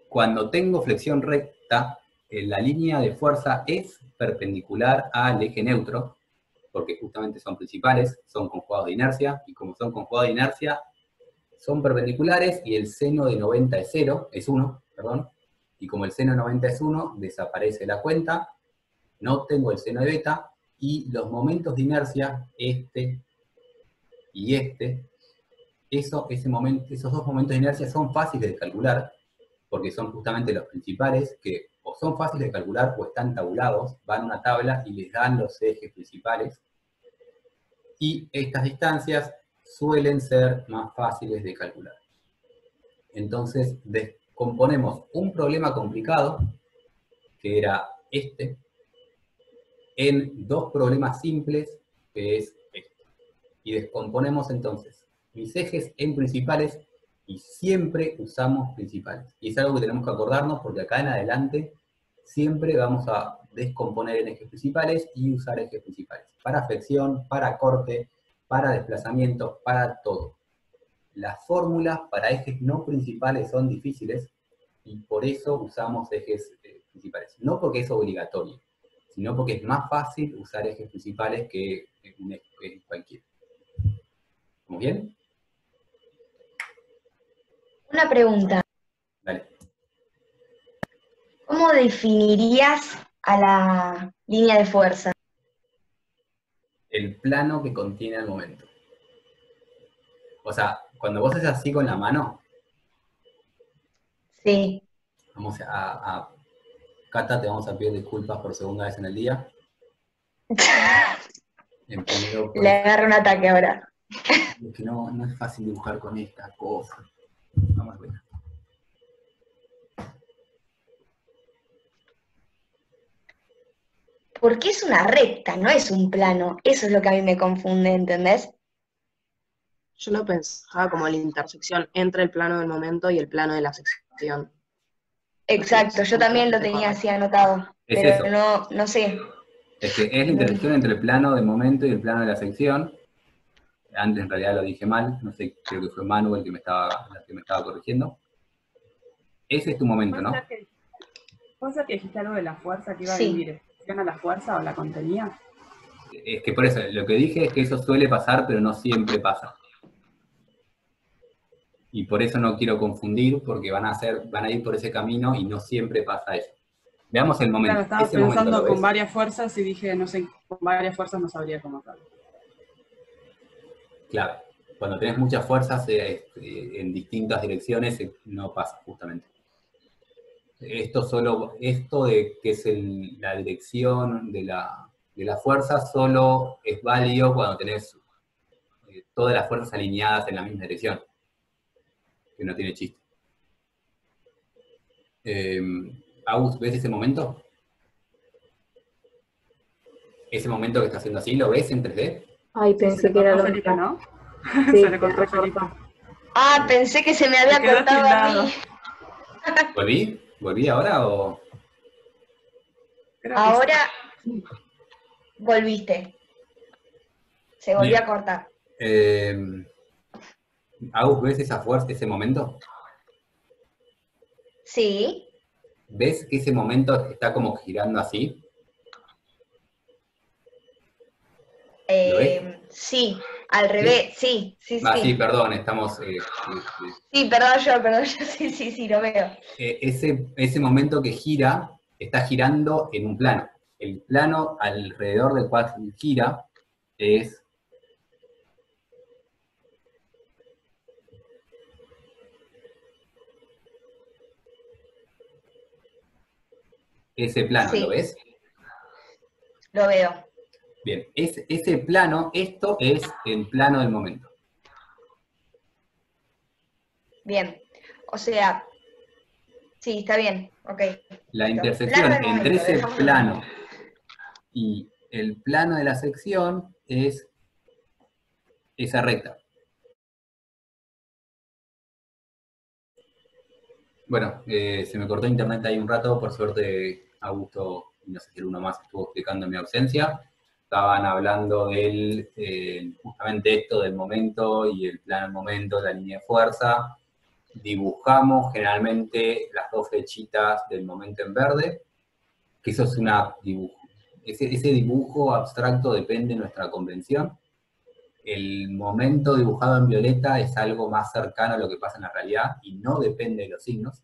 Cuando tengo flexión recta, la línea de fuerza es perpendicular al eje neutro, porque justamente son principales, son conjugados de inercia, y como son conjugados de inercia, son perpendiculares, y el seno de 90 es 0, es 1, perdón, y como el seno de 90 es 1, desaparece la cuenta, no tengo el seno de beta, y los momentos de inercia, este y este, esos 2 momentos de inercia son fáciles de calcular, porque son justamente los principales, que o son fáciles de calcular o están tabulados, van a una tabla y les dan los ejes principales, y estas distancias suelen ser más fáciles de calcular. Entonces, descomponemos un problema complicado, que era este, en 2 problemas simples, que es este. Y descomponemos entonces mis ejes en principales, y siempre usamos principales. Y es algo que tenemos que acordarnos, porque acá en adelante siempre vamos a descomponer en ejes principales y usar ejes principales. Para flexión, para corte, para desplazamiento, para todo. Las fórmulas para ejes no principales son difíciles, y por eso usamos ejes principales. No porque es obligatorio, sino porque es más fácil usar ejes principales que un eje cualquiera. ¿Estamos bien? Una pregunta. Dale. ¿Cómo definirías a la línea de fuerza? El plano que contiene el momento. O sea, cuando vos haces así con la mano, Sí. vamos Cata, te vamos a pedir disculpas por segunda vez en el día. Primero, Le agarro un ataque ahora. es que no es fácil dibujar con esta cosa. Vamos a ver. Porque es una recta, no es un plano. Eso es lo que a mí me confunde, ¿entendés? Yo lo pensaba como la intersección entre el plano del momento y el plano de la sección. Exacto, yo también lo tenía así anotado, Es pero eso. no sé. Es que es la intersección entre el plano del momento y el plano de la sección. Antes en realidad lo dije mal, no sé, creo que fue Manu el que me estaba corrigiendo. Ese es tu momento, ¿no? ¿Puede ser que dijiste algo de la fuerza que iba Sí. en dirección a la fuerza o la contenía? Es que por eso, lo que dije es que eso suele pasar, pero no siempre pasa. Y por eso no quiero confundir, porque van a ir por ese camino y no siempre pasa eso. Veamos el momento. Claro, estaba Ese momento, pensando ¿lo con ves? varias fuerzas y dije, no sé, con varias fuerzas no sabría cómo hacerlo. Claro, cuando tenés muchas fuerzas en distintas direcciones, no pasa justamente. Esto de que es la dirección de la fuerza, solo es válido cuando tenés todas las fuerzas alineadas en la misma dirección, que no tiene chiste. Agus, ¿ves ese momento? Ese momento que está haciendo así, ¿lo ves en 3D? Ay, pensé que era lo Felipe, mismo. ¿no? Sí, Se le cortó Felipe. Ah, pensé que se me había Se quedó cortado a tildado. mí. ¿Volví? ¿Volví ahora o...? Creo que Ahora volviste. Se volvió Bien. a cortar. Agus, ¿ves esa fuerza, ese momento? Sí. ¿Ves que ese momento está como girando así? ¿Lo ves? Sí, al revés, sí. Sí, perdón, estamos... Sí, perdón yo, sí, lo veo. ese momento que gira, está girando en un plano. El plano alrededor del cual gira es... ese plano, Sí. ¿lo ves? Lo veo. Bien, ese plano, esto es el plano del momento. Bien. O sea, sí, está bien. Ok. La Listo. intersección Plano del entre momento, ese dejamos plano y el plano de la sección es esa recta. Bueno, se me cortó internet ahí un rato, por suerte Augusto, y no sé si uno más estuvo explicando en mi ausencia. Estaban hablando justamente esto del momento y el plano del momento, la línea de fuerza. Dibujamos generalmente las dos flechitas del momento en verde, que eso es ese dibujo abstracto depende de nuestra convención. El momento dibujado en violeta es algo más cercano a lo que pasa en la realidad y no depende de los signos.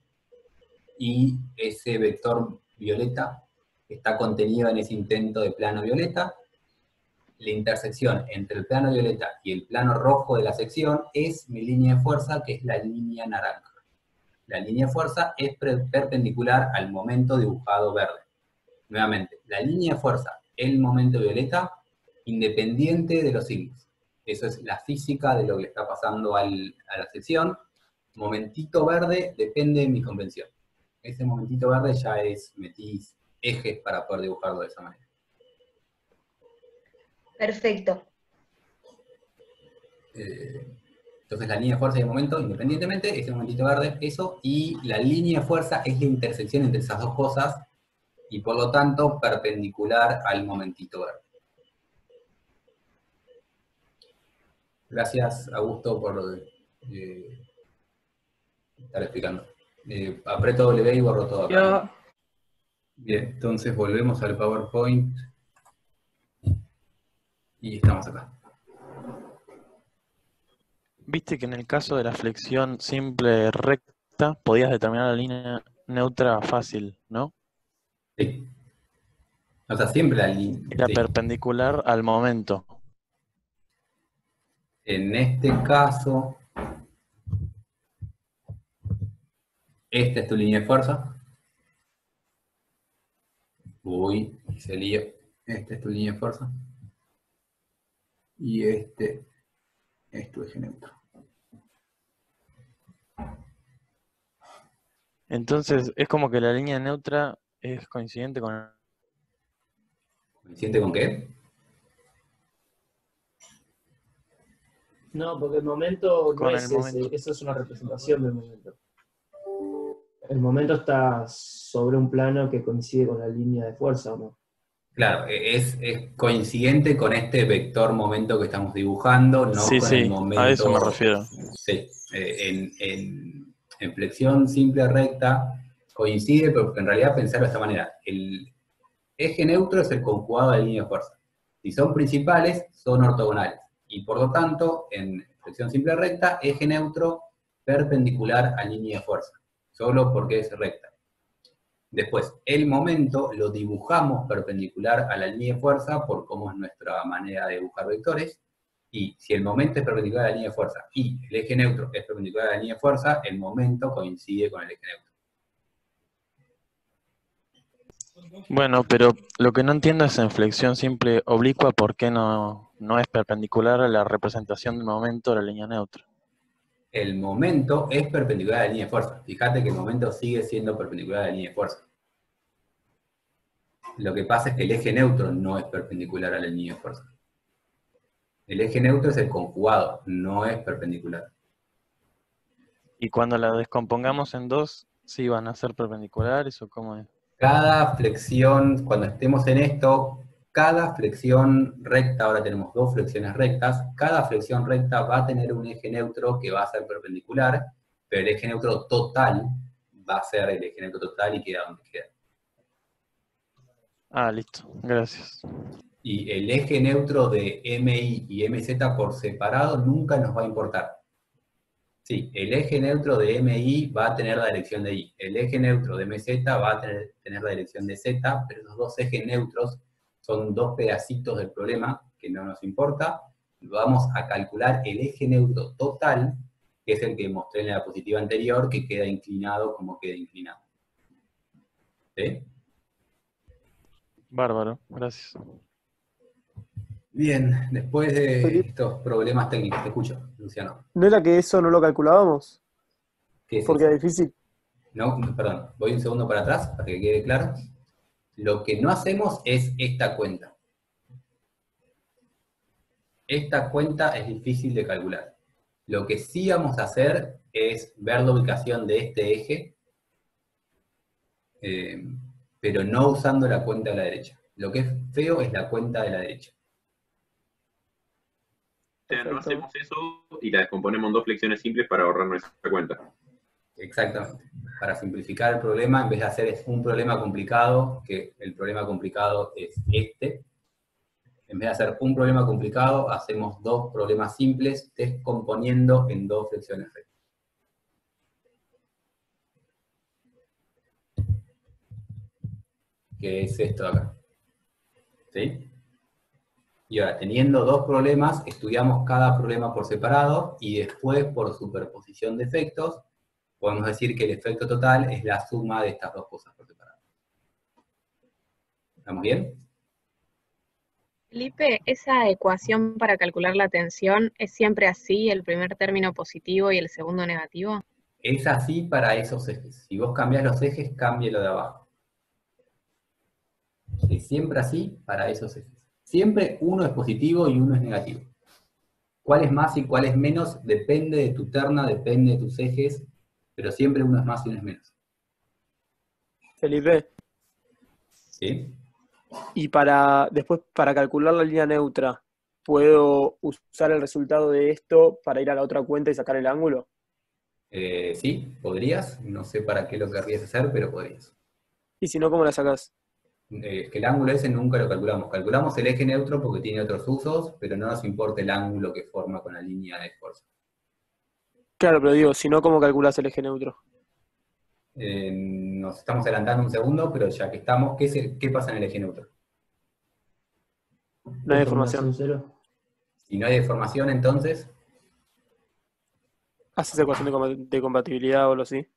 Y ese vector violeta está contenido en ese intento de plano violeta. La intersección entre el plano violeta y el plano rojo de la sección es mi línea de fuerza, que es la línea naranja. La línea de fuerza es perpendicular al momento dibujado verde. Nuevamente, la línea de fuerza, el momento violeta, independiente de los signos. Eso es la física de lo que le está pasando a la sección. Momentito verde depende de mi convención. Ese momentito verde ya metí ejes para poder dibujarlo de esa manera. Perfecto. Entonces la línea de fuerza y el momento, independientemente, ese momentito verde, eso, y la línea de fuerza es la intersección entre esas dos cosas, y por lo tanto perpendicular al momentito verde. Gracias, Augusto, por estar explicando. Aprieto W y borro todo acá. Bien, entonces volvemos al PowerPoint y estamos acá. Viste que en el caso de la flexión simple recta podías determinar la línea neutra fácil, ¿no? Sí. O sea, siempre la línea. Era Sí. perpendicular al momento. En este caso, esta es tu línea de fuerza. Uy, se lío. Esta es tu línea de fuerza. Y este es tu eje neutro. Entonces, es como que la línea neutra es coincidente con... ¿Coincidente con qué? No, porque el momento no Con es el ese, momento. eso es una representación del momento. El momento está sobre un plano que coincide con la línea de fuerza, ¿o no? Claro, es coincidente con este vector momento que estamos dibujando, no Sí, con el sí, momento. a eso me refiero. Sí, en flexión simple recta coincide, pero en realidad pensarlo de esta manera. El eje neutro es el conjugado de la línea de fuerza. Si son principales, son ortogonales. Y por lo tanto, en flexión simple recta, eje neutro perpendicular a línea de fuerza. Solo porque es recta. Después, el momento lo dibujamos perpendicular a la línea de fuerza por cómo es nuestra manera de dibujar vectores. Y si el momento es perpendicular a la línea de fuerza y el eje neutro es perpendicular a la línea de fuerza, el momento coincide con el eje neutro. Bueno, pero lo que no entiendo es en flexión simple oblicua, ¿por qué no es perpendicular a la representación del momento de la línea neutra? El momento es perpendicular a la línea de fuerza. Fíjate que el momento sigue siendo perpendicular a la línea de fuerza. Lo que pasa es que el eje neutro no es perpendicular a la línea de fuerza. El eje neutro es el conjugado, no es perpendicular. Y cuando la descompongamos en dos, ¿sí van a ser perpendiculares o cómo es? Cada flexión, cuando estemos en esto, cada flexión recta, ahora tenemos dos flexiones rectas, cada flexión recta va a tener un eje neutro que va a ser perpendicular, pero el eje neutro total va a ser el eje neutro total y queda donde queda. Ah, listo, gracias. Y el eje neutro de MI y MZ por separado nunca nos va a importar. Sí, el eje neutro de MI va a tener la dirección de I. El eje neutro de MZ va a tener la dirección de Z, pero los dos ejes neutros son dos pedacitos del problema que no nos importa. Vamos a calcular el eje neutro total, que es el que mostré en la diapositiva anterior, que queda inclinado como queda inclinado. ¿Sí? Bárbaro, gracias. Bien, después de estos problemas técnicos, te escucho, Luciano. ¿No era que eso no lo calculábamos? ¿Qué es Porque eso? era difícil. No, perdón, voy un segundo para atrás para que quede claro. Lo que no hacemos es esta cuenta. Esta cuenta es difícil de calcular. Lo que sí vamos a hacer es ver la ubicación de este eje, pero no usando la cuenta de la derecha. Lo que es feo es la cuenta de la derecha. O sea, no hacemos eso y la descomponemos en dos flexiones simples para ahorrarnos esa cuenta. Exactamente. Para simplificar el problema, en vez de hacer un problema complicado, que el problema complicado es este, en vez de hacer un problema complicado, hacemos dos problemas simples descomponiendo en dos flexiones rectas. Que es esto de acá. ¿Sí? Y ahora, teniendo dos problemas, estudiamos cada problema por separado y después, por superposición de efectos, podemos decir que el efecto total es la suma de estas dos cosas por separado. ¿Estamos bien? Felipe, ¿esa ecuación para calcular la tensión es siempre así, el primer término positivo y el segundo negativo? Es así para esos ejes. Si vos cambiás los ejes, cambie lo de abajo. Es siempre así para esos ejes. Siempre uno es positivo y uno es negativo. ¿Cuál es más y cuál es menos? Depende de tu terna, depende de tus ejes, pero siempre uno es más y uno es menos. Felipe. ¿Sí? Y después, para calcular la línea neutra, ¿puedo usar el resultado de esto para ir a la otra cuenta y sacar el ángulo? Sí, podrías. No sé para qué lo querrías hacer, pero podrías. Y si no, ¿cómo la sacás? Que el ángulo ese nunca lo calculamos. Calculamos el eje neutro porque tiene otros usos, pero no nos importa el ángulo que forma con la línea de fuerza. Claro, pero digo, si no, ¿cómo calculás el eje neutro? Nos estamos adelantando un segundo, pero ya que estamos, ¿qué pasa en el eje neutro? No hay deformación. Cero. Si no hay deformación, entonces, ¿Haces ecuación de compatibilidad o algo así?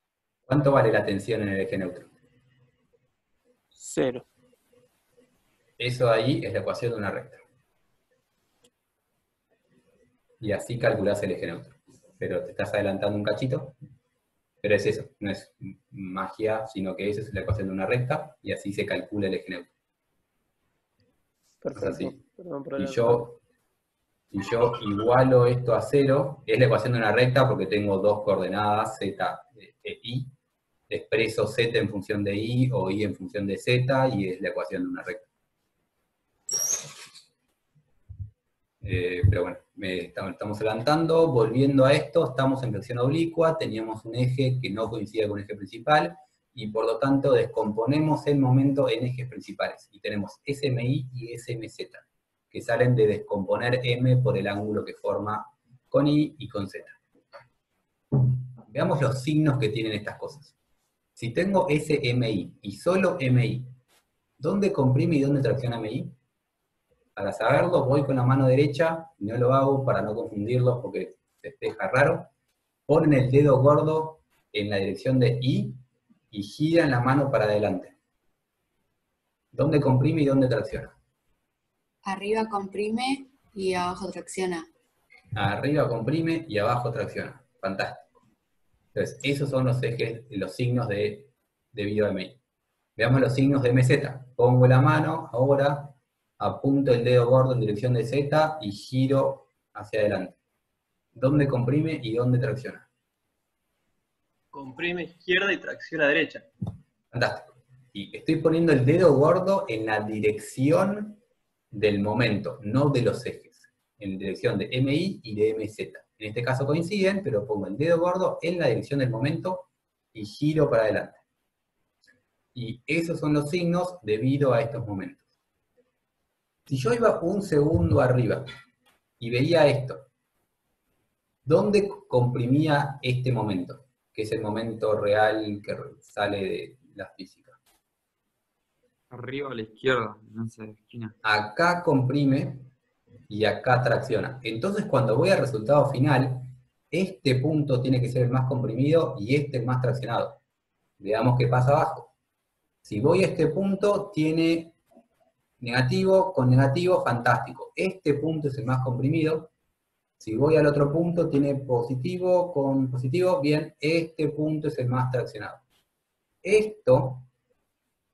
¿cuánto vale la tensión en el eje neutro? 0. Eso ahí es la ecuación de una recta. Y así calculás el eje neutro. Pero te estás adelantando un cachito. Pero es eso, no es magia, sino que esa es la ecuación de una recta, y así se calcula el eje neutro. Perfecto. Así. Perdón por Si adelantar. yo igualo esto a 0, es la ecuación de una recta porque tengo dos coordenadas, z e i. Expreso z en función de i o i en función de z, y es la ecuación de una recta. Pero bueno, estamos adelantando. Volviendo a esto, estamos en flexión oblicua, teníamos un eje que no coincide con el eje principal, y por lo tanto descomponemos el momento en ejes principales. Y tenemos SMI y SMZ, que salen de descomponer M por el ángulo que forma con I y con Z. Veamos los signos que tienen estas cosas. Si tengo SMI y solo MI, ¿dónde comprime y dónde tracciona MI? Para saberlo, voy con la mano derecha, y no lo hago para no confundirlos porque se espeja raro. Ponen el dedo gordo en la dirección de I y giran la mano para adelante. ¿Dónde comprime y dónde tracciona? Arriba comprime y abajo tracciona. Arriba comprime y abajo tracciona. Fantástico. Entonces, esos son los ejes, los signos debido a MI. Veamos los signos de MZ. Pongo la mano, ahora apunto el dedo gordo en dirección de Z y giro hacia adelante. ¿Dónde comprime y dónde tracciona? Comprime izquierda y tracciona derecha. Fantástico. Y estoy poniendo el dedo gordo en la dirección del momento, no de los ejes. En dirección de MI y de MZ. En este caso coinciden, pero pongo el dedo gordo en la dirección del momento y giro para adelante. Y esos son los signos debido a estos momentos. Si yo iba un segundo arriba y veía esto, ¿dónde comprimía este momento? Que es el momento real que sale de la física. Arriba a la izquierda, en esa esquina. Acá comprime y acá tracciona. Entonces cuando voy al resultado final, este punto tiene que ser el más comprimido y este el más traccionado. Veamos qué pasa abajo. Si voy a este punto, tiene negativo con negativo, fantástico. Este punto es el más comprimido. Si voy al otro punto, tiene positivo con positivo, bien, este punto es el más traccionado. Esto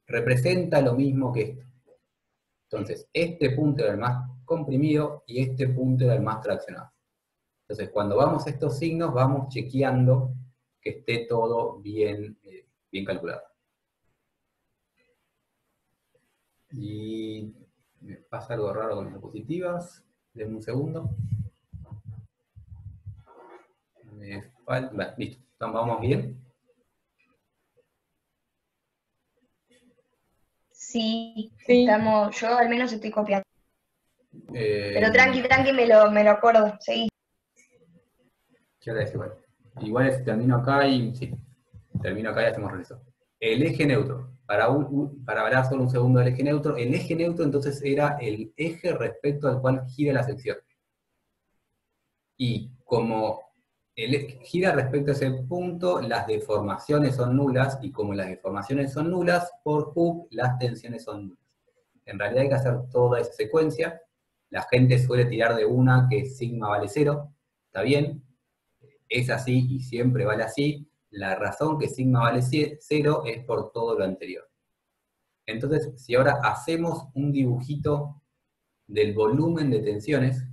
representa lo mismo que esto. Entonces, este punto era el más comprimido y este punto era el más traccionado. Entonces, cuando vamos a estos signos, vamos chequeando que esté todo bien, bien calculado. Y me pasa algo raro con las diapositivas. Denme un segundo. Me falta. Vale, listo. ¿Vamos bien? Sí, estamos, yo al menos estoy copiando. Eh, Pero tranqui, me lo acuerdo, seguí. ¿Qué hora es igual? Igual termino acá y sí. Termino acá y hacemos regreso. El eje neutro. Para hablar solo un segundo del eje neutro, el eje neutro entonces era el eje respecto al cual gira la sección. Y como gira respecto a ese punto, las deformaciones son nulas, y como las deformaciones son nulas, por Hooke las tensiones son nulas. En realidad hay que hacer toda esa secuencia. La gente suele tirar de una que sigma vale 0, está bien, es así y siempre vale así. La razón que sigma vale 0 es por todo lo anterior. Entonces, si ahora hacemos un dibujito del volumen de tensiones,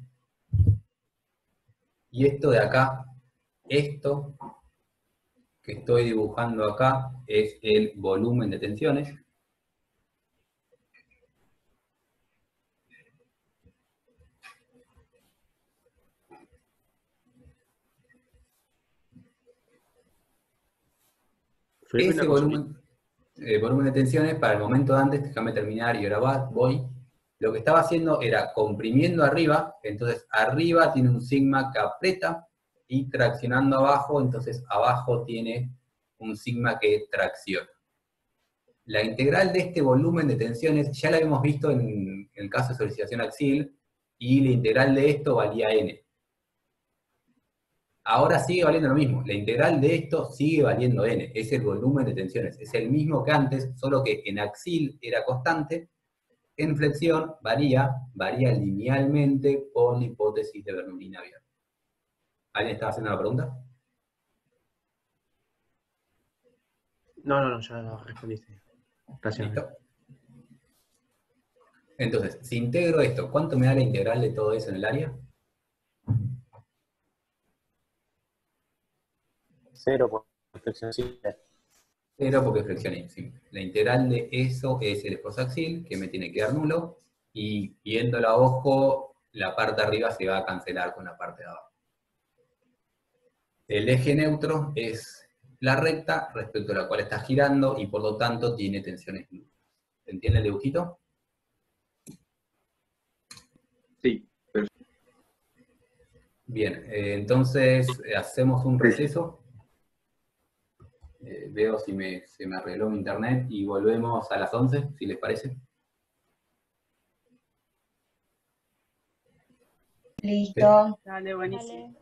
y esto de acá, esto que estoy dibujando acá es el volumen de tensiones. Felipe, Ese volumen... volumen de tensiones para el momento de antes, déjame terminar y ahora voy. Lo que estaba haciendo era comprimiendo arriba, entonces arriba tiene un sigma que aprieta, y traccionando abajo, entonces abajo tiene un sigma que tracciona. La integral de este volumen de tensiones ya la habíamos visto en el caso de solicitación axial, y la integral de esto valía n. Ahora sigue valiendo lo mismo, la integral de esto sigue valiendo n, es el volumen de tensiones, es el mismo que antes, solo que en axial era constante, en flexión varía linealmente con la hipótesis de Bernoulli abierta. ¿Alguien estaba haciendo la pregunta? No, ya lo respondiste. Gracias. ¿Listo? Entonces, si integro esto, ¿cuánto me da la integral de todo eso en el área? 0 por flexión simple. 0 porque es flexión simple. La integral de eso es el esfuerzo axial, que me tiene que dar nulo, y viéndolo a ojo, la parte de arriba se va a cancelar con la parte de abajo. El eje neutro es la recta respecto a la cual está girando, y por lo tanto tiene tensiones nulas. ¿Se entiende el dibujito? Sí. Bien, entonces hacemos un receso. Veo si se me arregló mi internet y volvemos a las 11, si les parece. Listo. Dale, buenísimo.